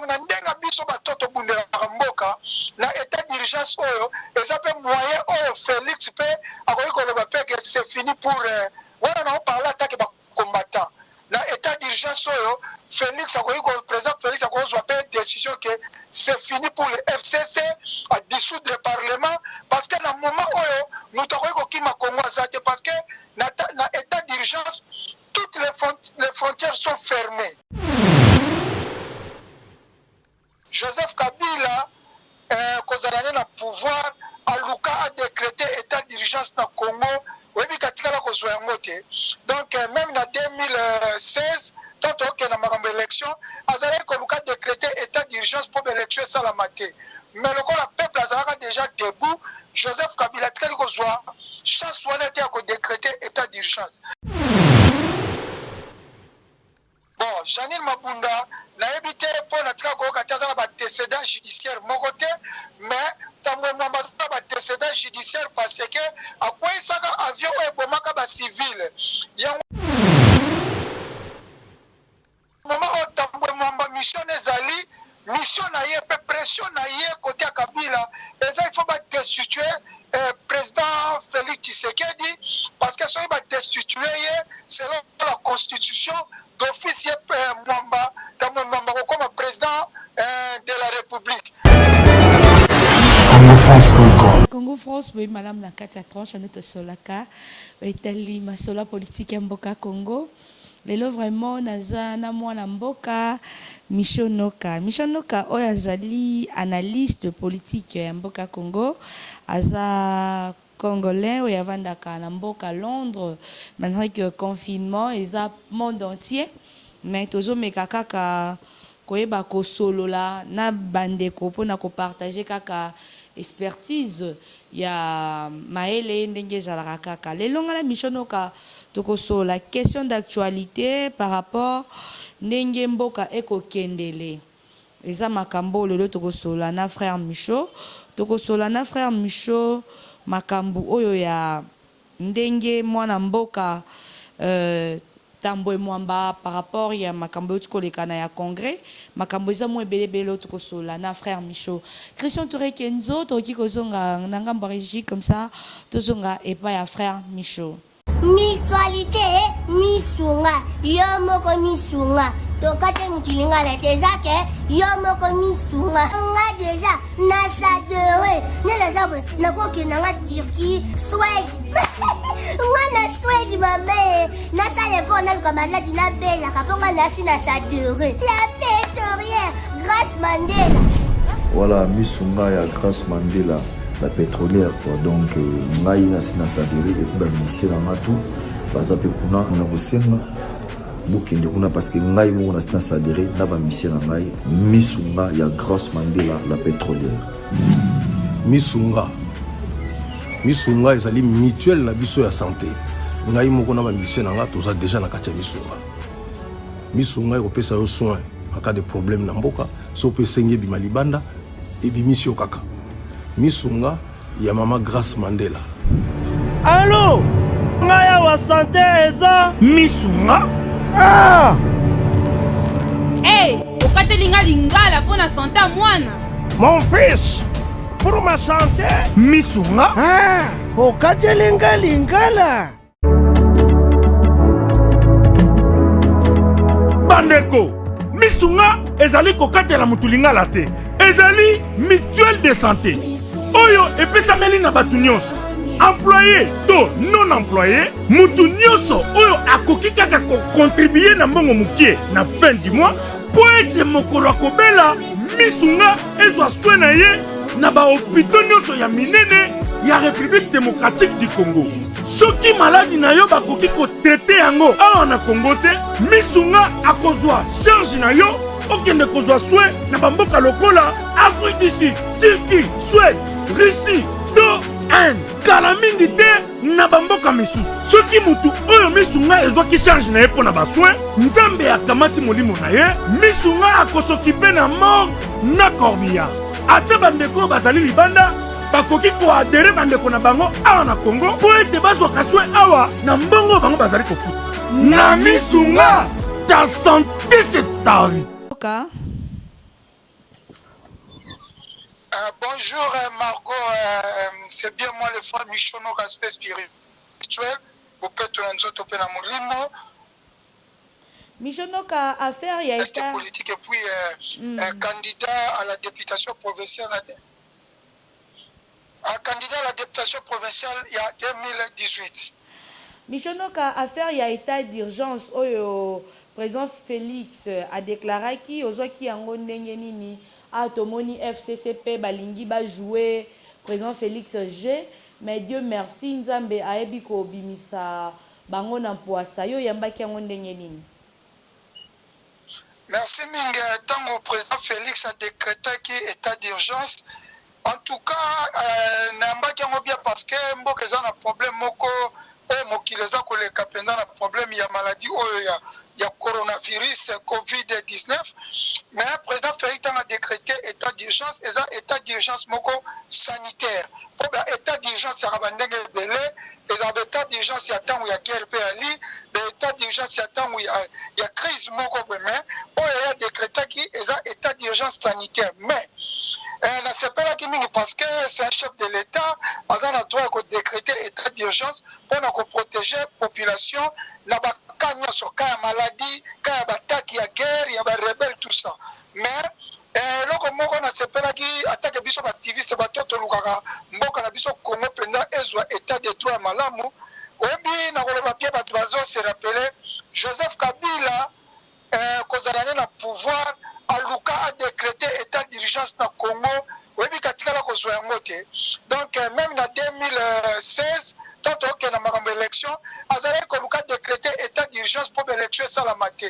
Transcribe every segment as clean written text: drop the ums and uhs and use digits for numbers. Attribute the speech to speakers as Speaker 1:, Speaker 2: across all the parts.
Speaker 1: donc na ndenga biso batoto bundela mboka na état d'urgence oyo eza pe moyen oyo Felix pe akoki koloba pe que c'est fini pour wana na parler attaque ba combattant na état d'urgence oyo Felix akoki ko président Felix akoki zo pe décision que c'est fini pour le FCC à dissoudre le parlement parce que na moment oyo nous tokoki ko kima Congo azate parce que na état d'urgence toutes les frontières sont fermées. Joseph Kabila, kozalane na pouvoir, Aluka a décrété état d'urgence na Congo, webi katikala kozwa yango te. Donc même na 2016, tant que na makambo élection, azalaki koluka décrété état d'urgence pour l'élection salamate. Mais le peuple azalaka déjà debout, Joseph Kabila tikali kozwa chance wana te ko décréter état d'urgence. Bon, Janine Mabunda n'a évité pour notre cas antécédent judiciaire mon côté, mais Tambwe Mwamba antécédent judiciaire parce que à quoi il s'agit avion et bomaka ba civil. Moment où Tambwe Mwamba mission ezali mission na yé pression na yé côté Kabila et ça il faut pas destituer président Felix Tshisekedi parce que ça il va destituer selon la constitution d'officier Mwamba, Tambwe Mwamba comme président de la République.
Speaker 2: Congo France, oui, madame la 4 tranche, on est au Solaka, Itali, Masolo, Politik, Mboka, Congo. Les lots vraiment, Naza, Namwa, Mboka, Mishonoka. Mishonoka, Oyazali, analyste politique, Mboka, Congo, Aza. Congolais, où il y avait un Londres, malgré que confinement, ils ont le monde entier. Mais toujours mes kaka koyeba ko solo la na bande ko pona ko partager kaka expertise ya maele ndenge zala kaka. Les longs la mission ka toko so la question d'actualité par rapport ndenge mboka eko kendele. Eza makambo lelo toko so la na frère Micho, toko so la na frère Micho makambu oyo ya ndenge mwana mboka Tambwe Mwamba par rapport ya makambu tukolekana ya congrès makambu eza mo ebelebelo tukosola na frère Micho Christian Touré Kenzo toki kozonga nanga mbariji comme ça tozonga epa ya frère Micho
Speaker 3: mutualité misunga yo moko misunga tokate mutilinga la tezake yo moko misunga nga déjà na sadere nela sabre na koki na Turquie Suède nga na Suède mame na salefo na kamala dina bela kaponga na sina sadere la pétrolière grâce Mandela
Speaker 4: voilà misunga ya grâce Mandela la pétrolière quoi donc ngai na sina sadere et puis ba lycée na matu baza pe kuna na kosenga bukende kuna parce que ngai mo na sina sadere na ba lycée na ngai misunga ya grâce Mandela la pétrolière
Speaker 5: misunga ezali mutuelle na biso ya santé ngai moko na ba lycée na nga toza déjà na kati ya misunga ekopesa yo soin en cas de problème na mboka so pe sengi bima libanda et bimisi kaka misunga ya mama Grace Mandela.
Speaker 6: Allô ngaya wa santé eza misunga ah
Speaker 7: hey okatelinga lingala pona santé mwana
Speaker 6: mon fils pour ma santé misunga ah okatelinga lingala bandeko misunga ezali kokatela mutulingala te ezali mutuelle de santé oyo epesameli na batu nyonso employé to non employé mutu nyonso oyo akoki kaka kocontribuer na mbongo mukie na fin du mois po ete mokolo akobela misunga ezwa soin na ye na bahopito nyonso ya minene ya République démocratique du Congo. Soki maladi na yo bakoki kotraite yango awa na Congo te misunga akozwa charge na yo okende kozwa soin na bamboka lokola Afrique du Sud, Turquie, Suède, Russie, to Inde. Kala mingi te na bamboka misusu. Soki mutu oyo misunga ezwaki charge na ye pona basoin, nzambe akamati molimo na ye, misunga akosokipe na mort na corbillard. Ate bandeko bazali libanda, bakoki koadere bandeko na bango awa na Congo, po ete bazwaka soin awa na mbongo bango bazali kofuta. Na misunga, ta santé c'est ta vie.
Speaker 1: Bonjour Margot, c'est bien moi le frère Michono, respect spirituel. Vous pouvez tout le monde.
Speaker 2: Michonoka affaire ya Etat
Speaker 1: politique et puis candidat à la députation provinciale. Un candidat à la députation provinciale il y a 2018.
Speaker 2: Michonoka affaire ya état d'urgence oyo président Felix a déclaré qui ozwaki yango ndenge nini a tomoni FCCP balingi ba jouer président Felix G mais Dieu merci Nzambe ayebi ko bimisa bango na poasa yo yambaki yango ndenge nini.
Speaker 1: Merci mingi tango président Félix a décrété qui état d'urgence. En tout cas nambaki yango bien parce que mboka eza na problème moko mokili eza koleka mpenza na problème ya maladie oyo ya coronavirus COVID-19 mais président Félix a décrété état d'urgence eza état d'urgence moko sanitaire po ba état d'urgence ya bandenge délai eza état d'urgence ya tango ya guerre pe ali état d'urgence ya tango ya crise moko mais oyo ya décrété ki eza état d'urgence sanitaire mais na sepelaki mingi parce que c'est un chef de l'État aza na droit ko décréter état d'urgence mpona koprotéger population na baka nyonso ka ya maladie ka ya bataki ya guerre ya barebelle tout ça mais eloko moko na sepelaki atake biso baactiviste bato tolukaka mboka na biso Congo mpenza ezwa état de droit ya malamu oyebi na koloba pie bato bazose rappele Joseph Kabila kozala ne na pouvoir aluka a décrété état d'urgence na Congo oyebi katikala kozwa yango te donc même na 2016 tanto oke na makambo élection azalaki koluka décrété état d'urgence mpo baélection esalama te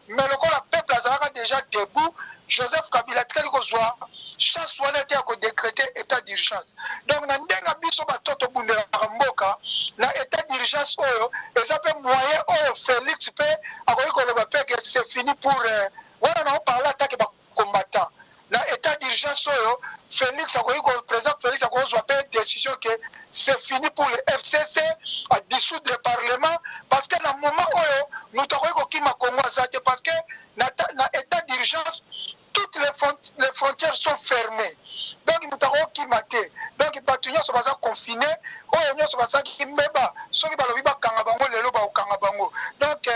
Speaker 1: mais lokola peuple azalaka déjà debout Joseph Kabila atikali kozwa chance wana te ya kodécrété état d'urgence donc na ndenge biso bato tobundelaka mboka na état d'urgence oyo eza mpe moyen oyo Félix mpe akoki koloba mpe ke c'est fini pour wana na oparla atake bacombattant na état d'urgence oyo Félix akoki président Félix akozwa mpe décision que c'est fini pour le FCC à dissoudre Parlement parce que na moment oyo moto akoki kokima Congo aza te parce que na état d'urgence toutes les frontières sont fermées donc moto akoki kokima te donc bato nyonso baza confiné oyo nyonso bazalaki mbeba soki balobi bakanga bango lelo bakokanga bango donc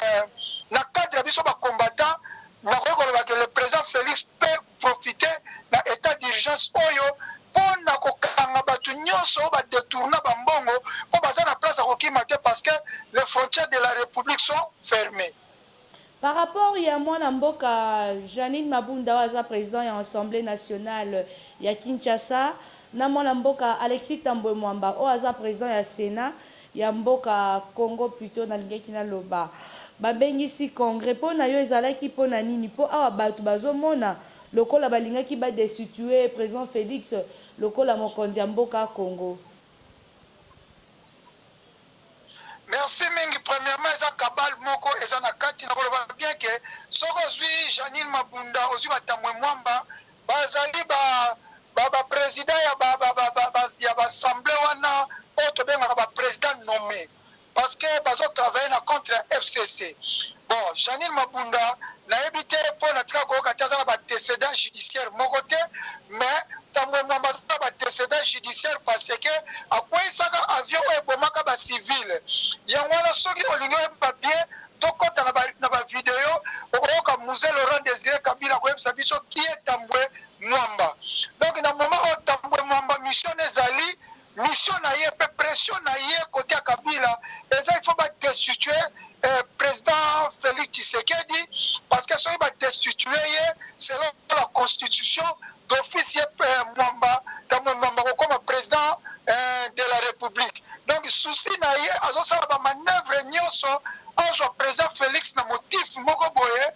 Speaker 1: na cadre ya biso bacombattant nakoki koloba ke le président Félix peut profiter na état d'urgence oyo mpona kokanga bato nyonso badetourna bambongo mpo baza na place akokima te parce que les frontières de la République sont fermées.
Speaker 2: Par rapport ya mwana mboka Janine Mabunda waza président ya Assemblée nationale ya Kinshasa na mwana mboka Felix Tambwe Mwamba o aza président ya Sénat ya mboka Congo plutôt na lingeki na loba babengisi congrès po na yo ezalaki po na nini po awa bato bazomona lokola balingaki ba destituer président Félix lokola mokonzi ya mboka Congo.
Speaker 1: Merci mingi. Premièrement, eza kabal moko eza na kati na koloba bien que soko zui Janine Mabunda ozui Tambwe Mwamba bazali ba président ya ba assemblée wana oto benga ba président nommé parce que bazo travailler na contre FCC. Bon, Janine Mabunda na ebité pour na tika ko kataza na ba décédant judiciaire moko te mais Tambwe Mwamba za ba décédant judiciaire parce que akwesaka avion e bomaka ba civil yango na soki olingo ba bien tokota na ba vidéo okoka musée Laurent Désiré Kabila ko yebisa biso qui est Tambwe Mwamba. Donc na moment o Tambwe Mwamba mission ezali mission na ye pe pression na ye côté Kabila eza il faut ba destituer président Felix Tshisekedi parce que soki ba destituer ye selon la constitution d'office Mwamba Tambwe Mwamba comme président de la République. Donc souci na ye azosala ba manœuvre nyonso azwa président Félix na motif moko boye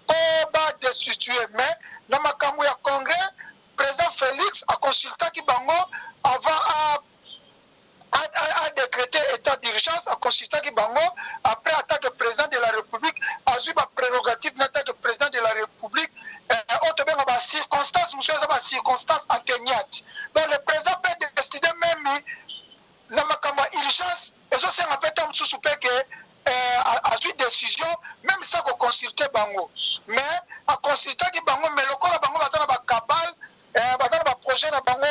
Speaker 1: po ba destituer mais na makambo ya congrès président Félix a consulté ki bango avant a décrété état d'urgence a consulté ki bango après attaque président de la République a eu ba prérogative n'attaque président de la République autre bien ba circonstances monsieur ça ba circonstances atténuantes. Donc le président peut décider même na makambo urgence et ça en fait un sous que a eu décision même ça ko consulter bango mais a consulter ki bango mais lokola bango bazana ba cabal bazana ba projet na bango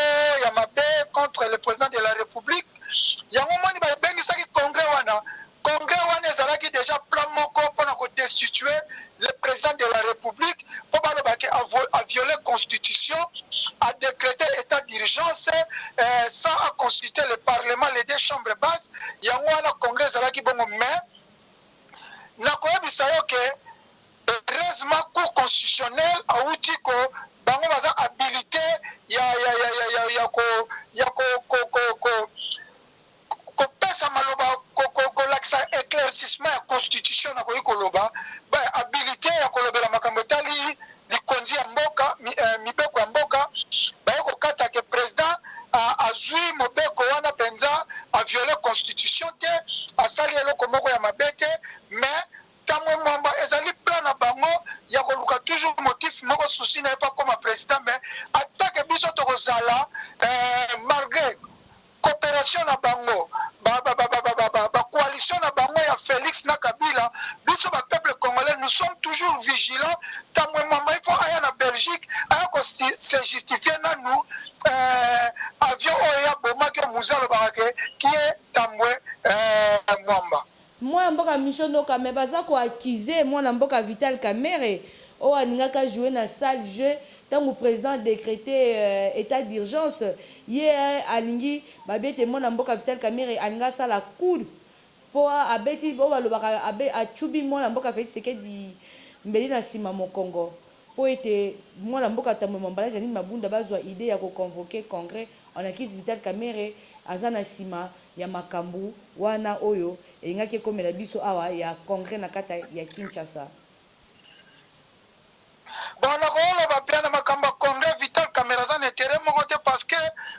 Speaker 1: à violer la Constitution, à décréter état d'urgence sans consulter le Parlement, les deux chambres basses. Il y a un congrès qui bon mais nakoyebisa yo ke heureusement cour constitutionnelle a outil ko bango baza habilité ko pesa maloba ko laksa éclaircissement ya constitution na ko ikoloba ba habilité ya kolobela makambo tali likonzi ya mboka mibeko ya mboka ba ko kata ke président azui mobeko wana penza a violer constitution te asali eloko moko ya mabete mais Tambwe Mwamba ezali plan na bango ya koluka toujours motif moko souci na pas comme président mais attaque biso to kozala malgré coopération na bango ba coalition na bango ya Felix na Kabila biso ba peuple congolais nous sommes toujours vigilants. Tambwe Mwamba il faut aller en Belgique aya ko se justifier na nous avion oya bomaki muzalo barake qui est Tambwe Mwamba.
Speaker 2: Moi mboka mishonoka me baza ko accuser mwana mboka Vital Kamerhe o aningaka jouer na salle jeu tango président décrété état d'urgence ye alingi babete mwana mboka Vital Kamerhe aninga sala coup po abeti bo balobaka abe achubi mwana mboka Felix Tshisekedi mbeli na sima mokongo po ete mwana mboka Tambwe Mwamba jani Mabunda bazwa idée ya ko convoquer congrès on acquise Vital Kamerhe azana sima ya makambu wana oyo elingaki komela biso awa ya congrès na kata ya Kinshasa.
Speaker 1: Bon nakolo bapiana makambo congrès Vital Kamerhe za intérêt moko te parce que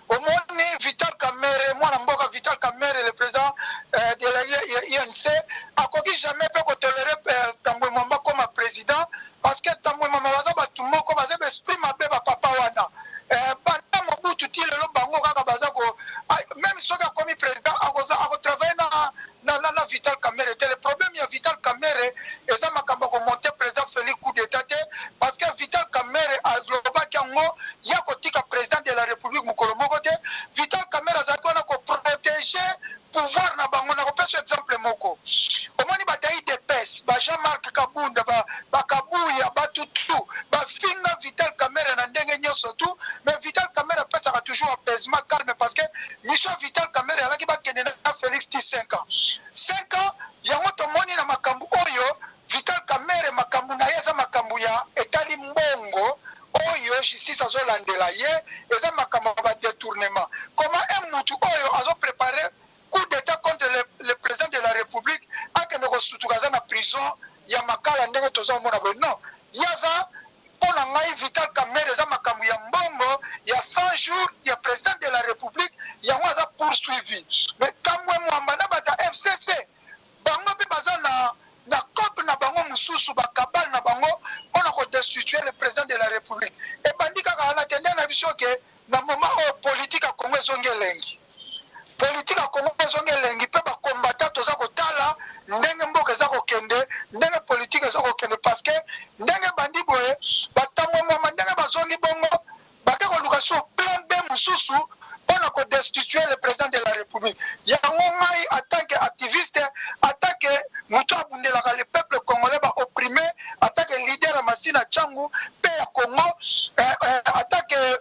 Speaker 1: au moins Vital Kamerhe mwana mboka Vital Kamerhe le président de la INC akoki jamais peut tolérer Tambwe Mwamba comme président parce que Tambwe Mwamba baza batu moko baza esprit mabe ba papa wana pendant Mobutu ti lelo bango kaka baza ko même soki akomi président ako travailler na Vital Kamerhe te. Le problème ya Vital Kamerhe eza makambo ko monter président Felix coup d'état te parce que Vital Kamerhe azlobaki yango ya kotika président de la République mokolo moko te. Vital Kamerhe azalaki wana ko protéger pouvoir na bango na kopesa exemple moko omoni badai de pes ba Jean-Marc Kabunda ba Kabuya ba Tutu ba finga Vital Kamerhe na ndenge nyonso tu mais Vital Kamerhe pesaka toujours apaisement calme parce que mission Vital Kamerhe alaki bakende na Felix Tshisekedi 5 ans yango tomoni na makambo oyo Vital Kamerhe makambo na ye eza makambo ya etali mbongo oyo justice azolandela ye eza makambo ba détournement comment un mutu oyo azo préparer coup d'état contre le président de la République akende kosutukaza na prison ya makala ndenge tozomona boye non yaza mpona ngai Vital Kamerhe eza makambo ya mbongo ya 100 jours ya président de la République yango aza poursuivi mais Tambwe Mwamba na bata FCC bango mpe baza na cope na bango mosusu bakabale na bango mpona kodestituer le président de la République ebandi kaka na tende na biso ke na moment oyo politique ya Congo ezongi elengi politique ya Congo ezongi elengi mpe bakombata toza kotala ndenge mboka eza kokende ndenge politique eza kokende parce que ndenge bandi boye Tambwe Mwamba ndenge bazongi bongo bake koluka so plan B mosusu mpona kodestituer le président de la République yango ngai en tant que activiste en tant que moto abundelaka le peuple congolais baopprimé en tant que leader ya Masina Tchangu mpe ya Congo en tant que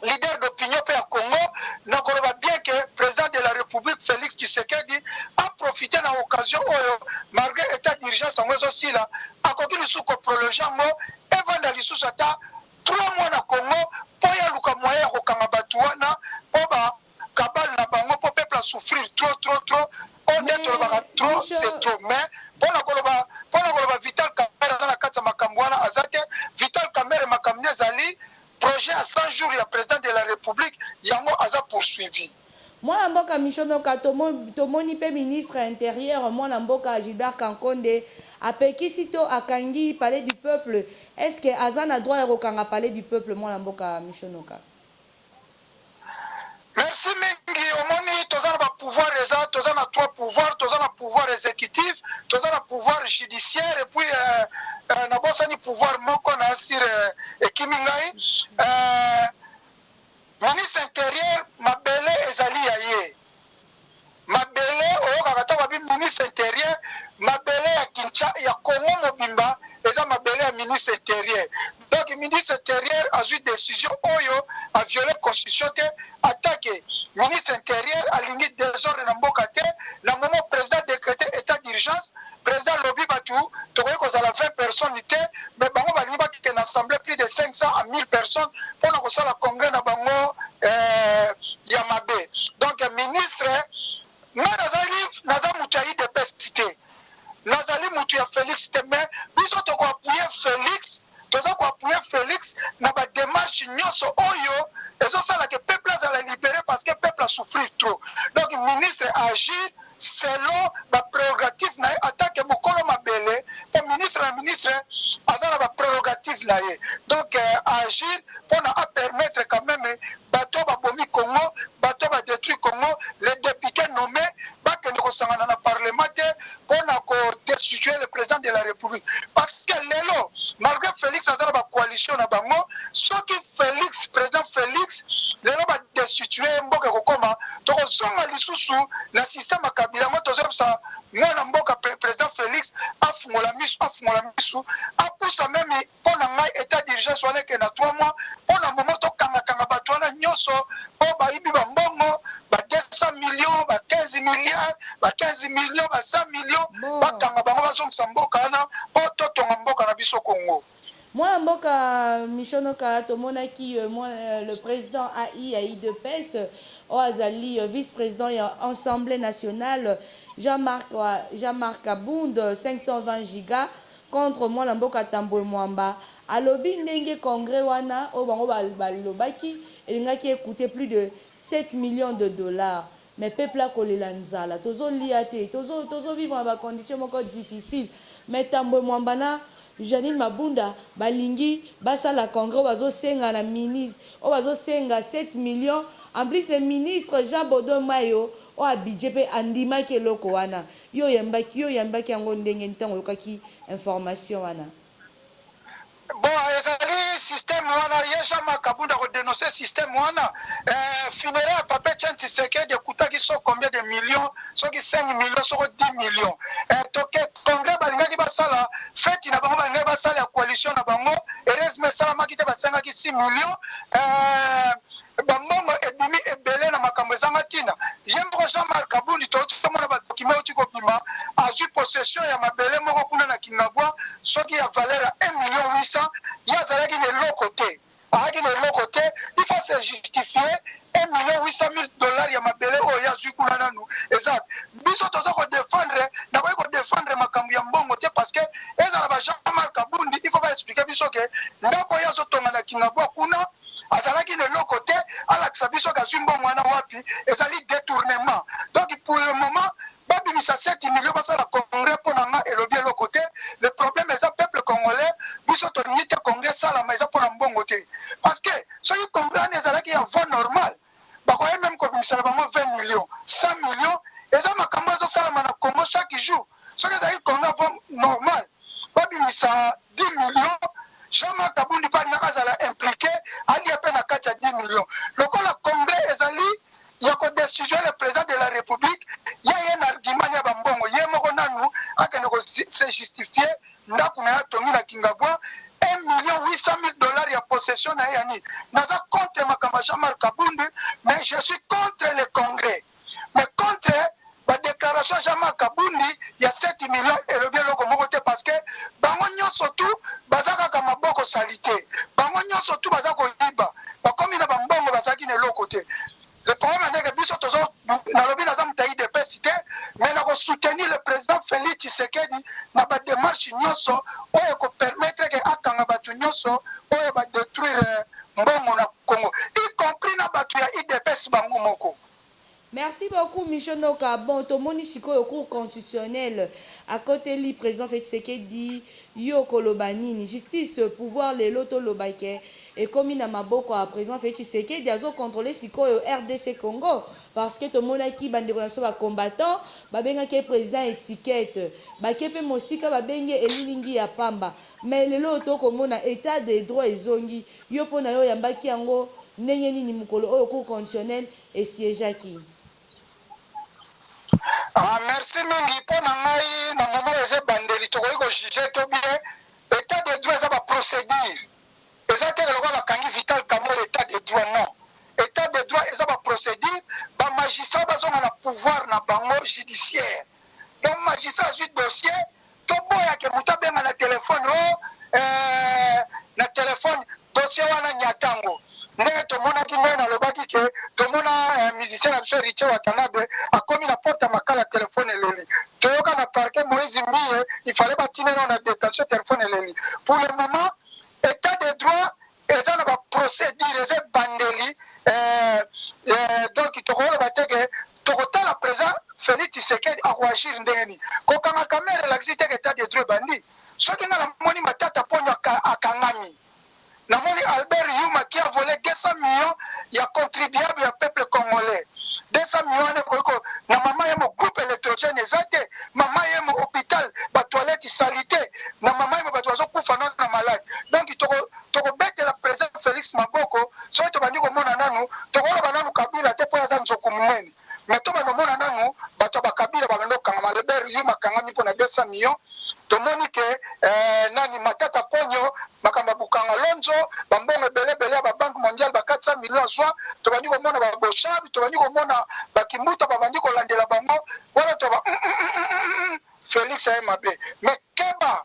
Speaker 1: leader d'opinion mpe ya Congo nakoloba bien que président de la République Felix Tshisekedi a profité na occasion oyo malgré état d'urgence yango ezosila akoki lisusu koprologe yango evanda lisusu ata 3 mois na Congo mpo yaluka moyen ya kokanga bato wana mpo bakabale na bango mpo peuple asouffrir trop onde tolobaka trop c'est trop mais mpona koloba Vital Kamerhe aza na kati ya makambo wana aza te Vital Kamerhe makambo ezali projet à 100 jours ya président de la République yango aza poursuivi.
Speaker 2: Mwana mboka mishonoka tomoni pe ministre intérieur mwana mboka Gilbert Kankonde apekisi to akangi palais du peuple. Est-ce que azana droit ya kokanga palais du peuple mwana mboka mishonoka?
Speaker 1: Merci mingi omoni toza na ba pouvoir eza toza na 3 pouvoirs toza na pouvoir exécutif toza na pouvoir judiciaire et puis na bosani pouvoir moko na sir ekimi ngai ministre intérieur mabele ezali ya ye mabele oyokaka ta babi ministre intérieur mabele ya Kinshasa ya Congo mobimba eza mabele ya ministre intérieur donc donc ministre intérieur a eu décision oyo a violé constitution te attaqué ministre intérieur a lingi désordre na mboka te na moment président décrété état d'urgence président lobby batu tokoki kozala 20 personnes te mais bango balingi bakike na assemblée plus de 500 à 1000 personnes mpona kosala congrès na bango ya mabe donc ministre nga naza mutu ya idps te nazali mutu ya Felix te mais biso tokoappuye Felix toza koappuye Felix na badémarche nyonso oyo ezosalaka peuple azala libéré parce que peuple a souffrir trop donc ministre agir selon baprérogatives na ye atake mokolo mabele po ministre na ministre aza na baprérogatives na ye donc agir mpona apermettre quand même bato babomi Congo bato badétruit Congo les députés nommés bakende kosangana na parlement te mpona kodestituer le président de la république parce que lelo malgré Félix aza na bacoalition na bango soki Félix président Félix lelo badestituer mboka kokoma tokozonga lisusu na système ya kabila ngo tozobisa mwana mboka président Félix afungola misu apusa meme mpona ngai état d'urgence wana eke na 3 mois mpona momo tokangakanga bato wana nyonso mpo bayibi bambongo ba 200 millions ba 15 milliards ba 15 millions ba 100 millions bakanga bango bazongisa mboka wana mpo totonga mboka na biso Congo.
Speaker 2: Moi, Mboka Michonoka, Tomonaki, le président AI de PES, Oazali, vice-président et Assemblée nationale, Jean-Marc Mabunda, 520 gigas, contre moi, Mboka Tambwe Mwamba. À l'obi, Ndenge Congrès Wana, Obango Balobaki, et qui a coûté plus de 7 millions de dollars. Mais peuple a collé l'anzala, tozo liate, tozo vivre dans des conditions encore difficiles. Mais Tambwe Mwamba, Janine Mabunda, Balingi, Basala Congrès, Obazo Senga, la ministre, Obazo Senga, 7 millions. En plus, le ministre Jean Bodon Mayo, o abidjepe andima ke loko wana. Yo yambaki yango ndenge ntango yokaki information wana.
Speaker 1: Bon, ezali système wana yesha makabunda ko dénoncer système wana funéraire papa Tshisekedi ekutaki so combien de millions soki 5 millions soko 10 millions toke congrès balingaki basala fête na bango balingaki basala ya coalition na bango heureusement sala makite basengaki 6 millions bambongo ebimi ebele na makambo ezanga ntina ye moko Jean-Marc Kabundi totomona badokime oti kobima azwi possession ya mabele moko kuna na Kingabwa soki ya valeur ya 1 million 800 ye azalaki na eloko te azalaki na eloko te il faut se justifier 1 million 800 000 dollars ya mabele oyo ye azwi kuna nanu eza biso toza kodefendre nakoki kodefendre makambo ya mbongo te parce que ezala ba Jean-Marc Kabundi il faut baexplike biso ke ndako ye azotonga na Kingabwa kuna azalaki na eloko te alakisa biso kazwi mbongo wana wapi ezali détournement donc pour le moment babimisa 7 millions basala congrès mpona nga elobi eloko te le problème eza peuple congolais biso tolingi te congrès salama eza mpona mbongo te parce que soki congrès wana ezalaki ya voie normale bakoye même kobimisala bango 20 millions 100 millions eza makambo ezosalama na Congo chaque jour soki ezalaki congrès voie normale babimisa 10 millions Jean-Marc Kabundi balinga azala impliqué ali ape na kati ya 10 millions lokola congrès ezali ya kodestituer le président de la république ya ye na argument ya bambongo ye moko nanu akende se justifier ndako na ya tongi na Kingabwa 1 million 800 000 dollars ya possession na ye ya nini naza contre makambo Jean-Marc Kabundi mais je suis contre le congrès mais contre la déclaration Jean-Marc Kabundi ya 7 millions elobi eloko moko te parce que bango nyonso tu baza kaka maboko salite bango nyonso tu baza koyiba bakomi na bambongo bazalaki na eloko te le problème est que biso tozo nalobi naza mutayi de pesite mais na soutenir le président Felix Tshisekedi na ba démarche nyonso oyo ko permettre que akanga batu nyonso oyo ba détruire mbongo na Congo y compris na batu ya IDPS bango moko.
Speaker 2: Merci beaucoup, Michonoka. Bon, tout le monde ici au cours constitutionnel. À côté du président Felix Tshisekedi, Yoko Lobanini, justice, pouvoir, les loto lobake. Et comme il a maboko à président Felix Tshisekedi, il a contrôlé Siko au RDC Congo. Parce que tout le monde qui bande de combattants, babenga qui président étiquette. Bakepe Mosika, babenge elilingi ya pamba. Mais les loto comme on a état des droits et zongi. Yopo na yo yambaki yango, nengeni ni mukolo au cours constitutionnel et siégeaki.
Speaker 1: Ah, merci mingi mpo na ngai na moment eza bandeli tokoki kojuge to bien état de droit eza baprocédure eza te lokola bakangi Vital Kamerhe l'état de droit non. État de droit eza ba procédure ba magistrat bazonga na pouvoir na bango judiciaire. Donc magistrat azwi dossier to boya ke muta benga na téléphone na téléphone dossier wana nyatango. Ndenge tomonaki ndenge nalobaki ke tomona musicien na biso Riche Watanabe akomi na porte ya makala téléphone eleli. Toyoka na parquet Moïse Mbiye il fallait batinela na détention téléphone eleli. Pour le moment état de droit eza na baprocédure eza ebandeli donc tokoloba teke tokotala président Felix Tshisekedi akoagir ndenge nini kokanga kamere elakisi teke état de droit ebandi soki nga namoni matata ponyo akangami namoni Albert Yuma qui a volé 200 millions ya contribuable ya peuple congolais 200 millions ane koyiko na mama ye mo groupe électrogène eza te mama ye mo hôpital batoilette salité na mama ye mo bato bazokufa nano na malade donc tokobetela président Félix Maboko soki tobandi komona nanu tokoloba nanu Kabila te mpo aza nzoko monene mais tobandi komona nanu bato bakabila babandi kokangama Albert Yuma akangami mpo na 200 millions tomoni ke nani matata ponyo makambo bukanga lonzo bambongo ebele ya babanque mondiale ba 400 millions azwa tobandi komona baboshabi tobandi komona bakimbuta babandi kolandela bango wana toba Félix aye mabe mais keba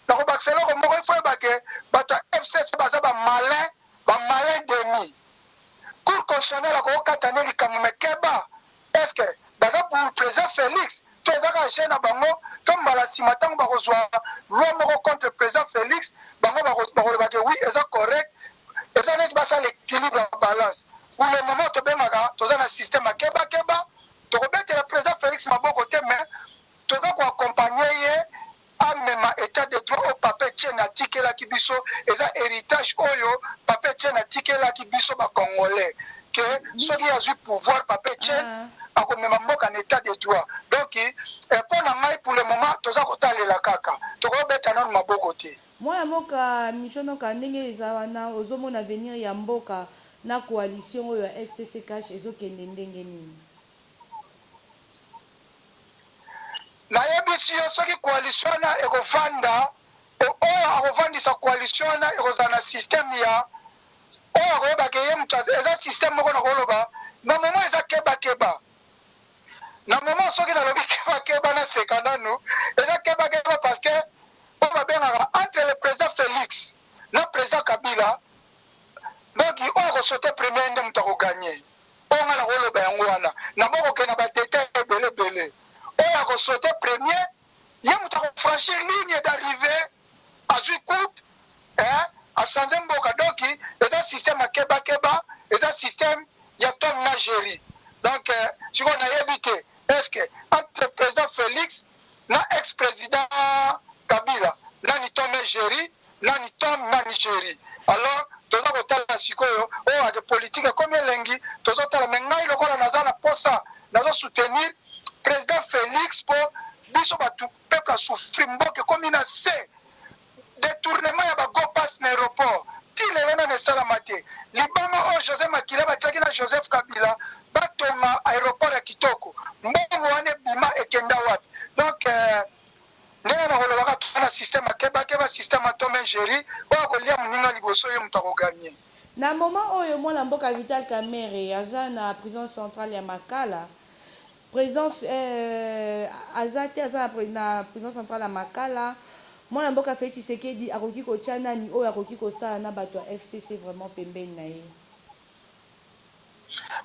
Speaker 1: nakobakisela komoko ifo yebake bato ya FCC baza bamalin demi cour constitutionnelle akokatane likambo me keba est ce que baza pour président Félix to ezaka gene na bango to mbala nsima ntango bakozwa loi moko contre président Félix bango bakolobake oui eza correct eza neti basala équilibre ya balance pour le moment tobengaka toza na système akebakeba tokobetela président Félix Maboko te mais toza koaccompagne ye amema état de droit oyo papa etienne atikelaki biso eza héritage oyo papa etienne atikelaki biso bacongolais ke soki azwi pouvoir papa etienne akomema mboka na état de droit donc mpo na ngai pour le moment toza kotalela kaka tokobeta nanu maboko te
Speaker 2: mwana mboka mishonoka ndenge eza wana ozomona avenir ya mboka na coalition oyo ya FCC cash ezokende ndenge nini
Speaker 1: nayebisi yo soki coalition wana ekovanda oyo akovandisa coalition wana ekozala na systeme ya oyo akoyebaka ye moto eza systeme moko na koloba na momo eza kebakeba na moment soki nalobi kebakeba naseka nanu eza kebakeba parce que oyo babengaka entre le président Félix na président Kabila donc oyo akosaute premier nde moto akoganye oyo nga na koloba yango wana na bokokena badetail ebelebele oyo akosaute premier ye moto akofranchir ligne d'arrivée azwi coupe achange mboka donc eza système ya kebakeba eza système ya tom na géri donc sikoyo nayebi te est-ce que entre président Félix na ex-président Kabila nani tom géri nani tom nani géri alors toza kotala sikoyo oyo ade politique ekomi elengi tozotala me ngai lokola naza na posa nazosoutenir président Félix mpo biso bato peuple asouffrir mboka ekomi na se détournement ya bago passe na aéroport ti lelo nano esalama te libanga oyo Joseph Makila batiaki na Joseph Kabila batonga aéroport ya kitoko mbongo wana ebima ekenda wapi donc ndenge na kolobaka tona système akebakeba système atome géri oyo akolia moninga liboso oyo moto akoganye
Speaker 2: na moment oyo mwana mboka Vital Kamerhe aza na prison centrale ya Makala président aza te aza na prison centrale ya Makala mwana mboka Felix Tshisekedi akoki kotia nani oyo akoki kosala na bato ya FCC vraiment pembeni na ye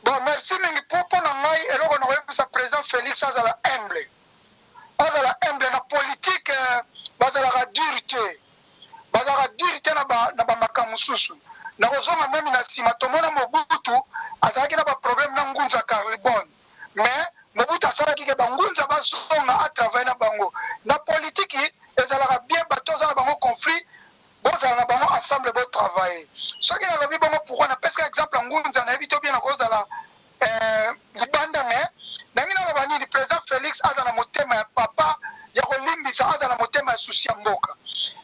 Speaker 1: bon merci mingi mpo na ngai eloko na koyebisa président Félix azala humble na politique bazalaka dure te na bamakambo mosusu nakozonga memi na nsima tomona Mobutu azalaki na baproblème na ngunza carbone mais Mobutu asalaki ke bangunza bazonga atravaille na bango na politiki ezalaka bien bato ozala bango conflit bozala na bango ensemble botravaille soki nalobi bango pourquoi na peska exemple ya ngunza nayebi te bien nakozala libanda me nangi naloba nini président Félix aza na motema ya papa ya kolimbisa aza na motema ya susi ya mboka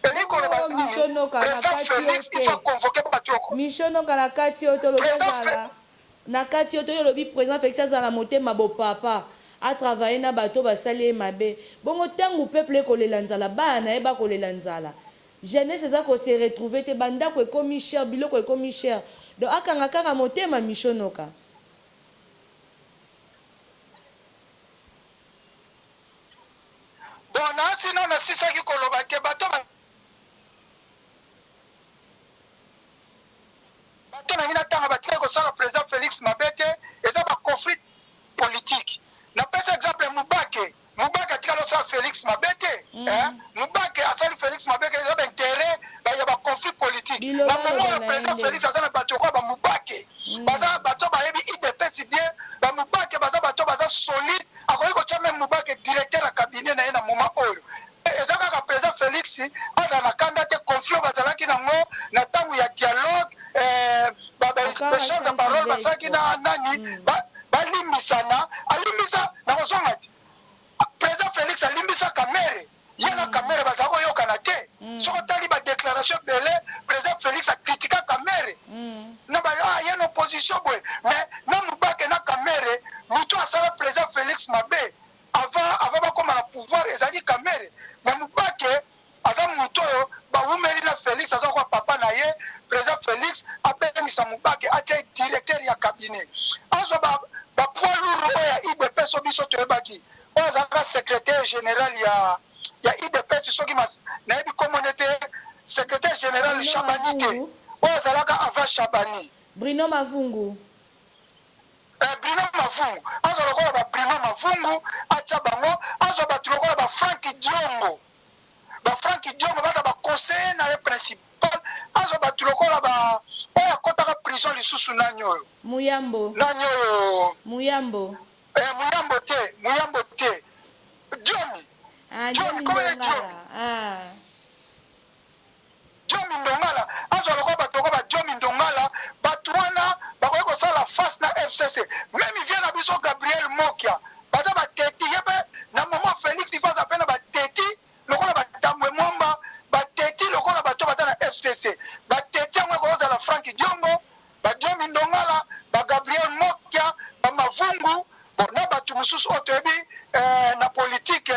Speaker 1: elingi koloba nini président Félix il faut convoquer bato yoko
Speaker 2: mishonoka na kati oyo tolobi azala na kati oyo tolobi président Félix aza na motema bopapa atravaille na bato basali ye mabe bongo ntango peuple ekolela nzala bana ye bakolela nzala jeunesse eza ko se retrouver te banda ko ekomi cher biloko ekomi cher donc akanga kaka motema mishonoka
Speaker 1: bon na sino na sisaki koloba te bato na ngina tanga batika kosala président Félix Mabete eza ba conflit politique na pesa exemple Mubake atikala osala Félix Mabete Mubake asali Félix Mabete eza ba intérêt ya ba conflit politique na moment ya président Félix aza na bato kwa ba Mubake baza bato bayebi IDPS bien ba Mubake baza bato baza solide akoki kotia même Mubake directeur ya cabinet na ye na moment oyo eza kaka président Félix aza na kanda te conflit bazalaki nango na ntango ya dialogue bachange ya parole basalaki na nani balimbisana alimbisa na kozonga te président Félix alimbisa kamere ye na kamere bazala koyokana te soki otali badéclaration ebele président Félix akritika kamere na ye na opposition boye mais na Mubake na kamere moto asala président Félix mabe avant bakoma na pouvoir ezali kamere mais Mubake aza moto oyo bawumeli na Félix aza kwa papa na ye président Félix abengisa Mubake atia directeur ya cabinet azwa bapoids lourd oyo ya IDPS so biso toyebaki oyo azalaka secrétaire général ya IDPS soki nayebi komone te secrétaire général Chabani te oyo azalaka avant Chabani
Speaker 2: Bruno Mavungu
Speaker 1: azwa lokola ba Bruno Mavungu atia bango azwa bato lokola ba Frank Diongo baza baconseiller na ye principal azwa bato lokola oyo akotaka prison lisusu nani oyo
Speaker 2: Muyambo
Speaker 1: te Diomi komele Diomi Ndongala azwa lokola bato lokola Diomi Ndongala bato wana bakoki kosala face na FCC même vient na biso Gabriel Mokia baza bateti yebe na moment Félix ifaza pena bateti lokola Tambwe Mwamba bateti lokola bato baza na FCC bateti yango ekozala Frank Diongo Diomi Ndongala Gabriel Mokia Mavungu bon na bato mosusu oyo toyebi na politique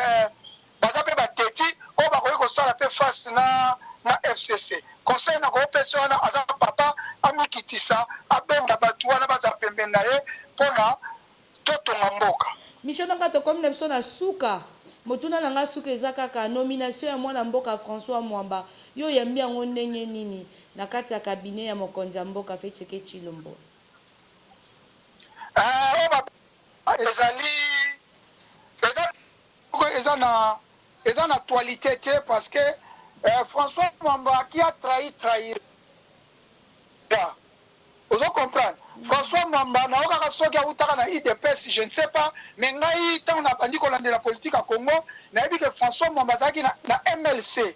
Speaker 1: baza mpe bateti oyo bakoki kosala mpe face na FCC conseil na koopesa wana aza papa amikitisa abenga bato wana baza pembeni na ye mpona totonga mboka
Speaker 2: mishonoka tokomi na biso na suka motuna na nga suka eza kaka nomination ya mwana mboka François Mwamba yo yambi yango ndenge nini na kati ya cabinet ya mokonzi ya mboka Felix Tshisekedi Tshilombo
Speaker 1: eza na actualité te parce que François Mwamba qui a trahi vous comprendre François Mwamba na okaka soki autaka na IDPS je ne sais pas mais ngai ntango na bandi kolandela politique ya Congo nayebi ke François Mwamba azalaki na MLC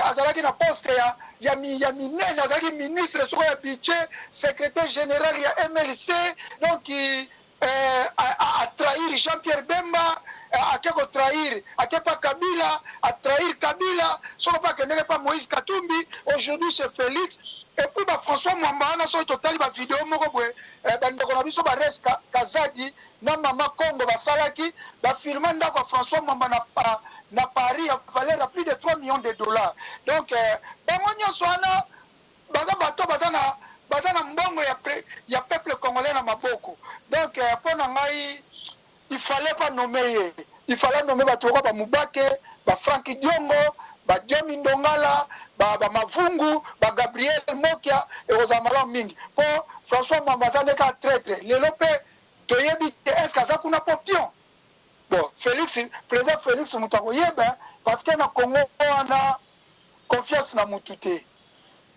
Speaker 1: azalaki na poste ya minene azalaki ministre soko ya budget secrétaire général ya MLC donc a trahir Jean-Pierre Bemba ake kotrahir ake pa Kabila a trahir Kabila soko pa kendeke pa Moïse Katumbi aujourd'hui c'est Félix et puis François Mwamba wana soki totali bavideo moko boye bandeko na biso bares Kazadi na mama Congo basalaki bafilma ndako ya François Mwamba na Paris ya valeur ya plus de 3 millions de dollars donc bango nyonso wana baza bato baza na mbongo ya peuple congolais na maboko donc mpona ngai il fallait pas nommer il fallait nommer bato kwa ba Mubake ba Frank Diongo ba Diomi Ndongala ba Mavungu ba Gabriel Mokia ekozala malamu mingi mpo François Mwamba aza ndeka traître lelo mpe toyebi te est-ce aza kuna po pion bon président Félix moto akoyeba parce que na Congo wana confiance na mutu te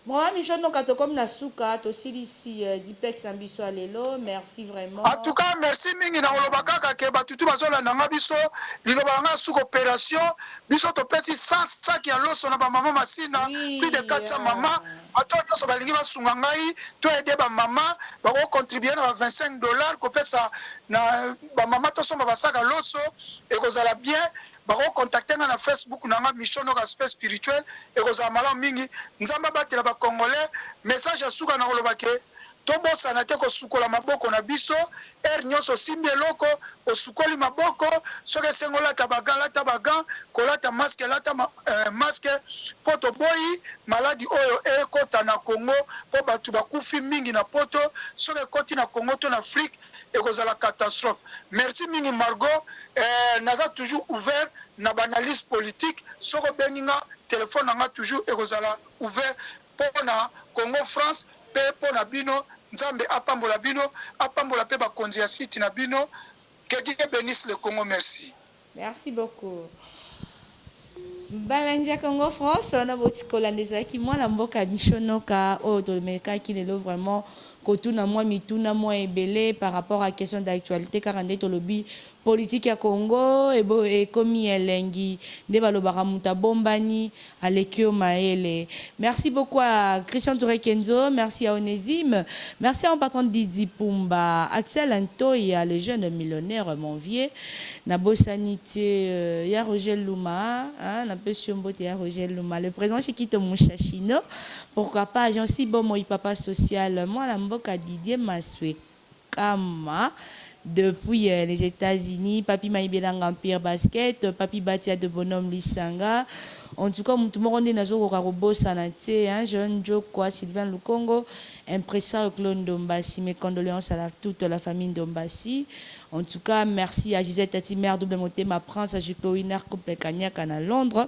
Speaker 2: moi mishonoka tokomi na suka tosilisi dipex na biso ya lelo merci vraiment
Speaker 1: en tout cas merci mingi na koloba kaka ke batutu bazolanda nga biso liloba nga suka opération biso topesi 100 sac ya loso na bamama masina plus de 400 mama bato nyonso balingi basunga ngai to ede bamama bakocontribue na ba $25 kopesa na bamama tosomba basaka loso ekozala bien bakocontacte nga na Facebook na nga mishonoka aspect spirituel ekozala malamu mingi nzambe abatela bakongolais message ya suka na koloba ke tobosana te kosukola maboko na biso nyonso simbi eloko osukoli maboko soki esengo lata bagan kolata maske lata maske po toboyi maladi oyo ekota na Congo po bato bakufi mingi na poto soki ekoti na Congo to na Afrique ekozala catastrophe. Merci mingi Margot, naza toujours ouvert na banalyse politique soko benginga téléphone nanga toujours ekozala ouvert pour na Congo France pe pour na bino nzambe apambola bino apambola pe bakonzi ya site na bino. Que Dieu bénisse le Congo. Merci.
Speaker 2: Merci beaucoup. Balandia Congo France, on a votre colonisation qui moi la mboka mishonoka au tolmeka qui est vraiment kotuna moi mituna moi ebele par rapport à question d'actualité car on est au lobby politique à Congo et komi elengi de balobara muta bombani alekio maele. Merci beaucoup à Christian Touré Kenzo, merci à Onésime, merci à un patron Didi Pumba, Axel Antoya, le jeune millionnaire Monvier, Nabo Sanité, ya Roger Luma, hein, Nabo Siombote ya Roger Luma, le président Chikito Mouchachino, pourquoi pas Jean Sibo Moi Papa Social, moi la mboka Didier Maswe Kama. Depuis les États-Unis, Papi Maïbelanga Empire Basket, Papi Batia de Bonhomme Lissanga. En tout cas, tout le monde est dans le Karobo Sanate, jeune Joe quoi, Sylvain Lukongo, impresseur clone Dombassi. Mes condoléances à toute la famille Dombassi. En tout cas, merci à Gisèle Tatimer, double moté, ma prince, à Jiko Winer, Couple Cagnac à Londres.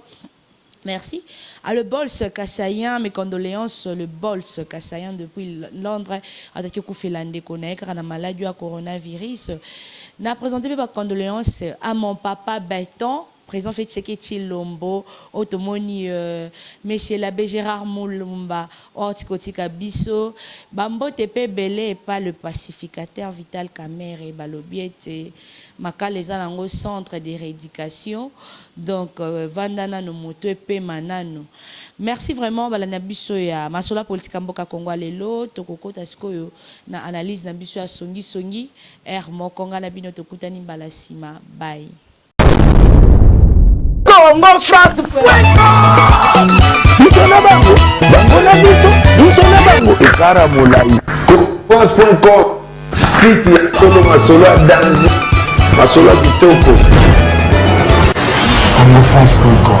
Speaker 2: Merci. À le Bols Kassayan, mes condoléances, le Bols Kassayan depuis Londres, à Takioukoufélande Konek, à la maladie à coronavirus. N'a présenté mes condoléances à mon papa Béton, président Felix Tshisekedi Lombo, Otomoni, Monsieur l'abbé Gérard Moulumba, Hortikotika Bisso, Bambo Tepe Belé et pas le pacificateur Vital Kamere, Balobiete. Makaleza nango centre de rééducation donc vandana no moto pe manano. Merci vraiment balana biso ya Masolo Politik mboka Kongo lelo tokokota sikoyo na analyse na biso ya songi mokonga na bino tokutani balasima bye.
Speaker 8: Congo France Bisona bango na biso bisona bango ekara molai France.com site ya Kolo Masolo danger Masolo Bitoko. Congo France.com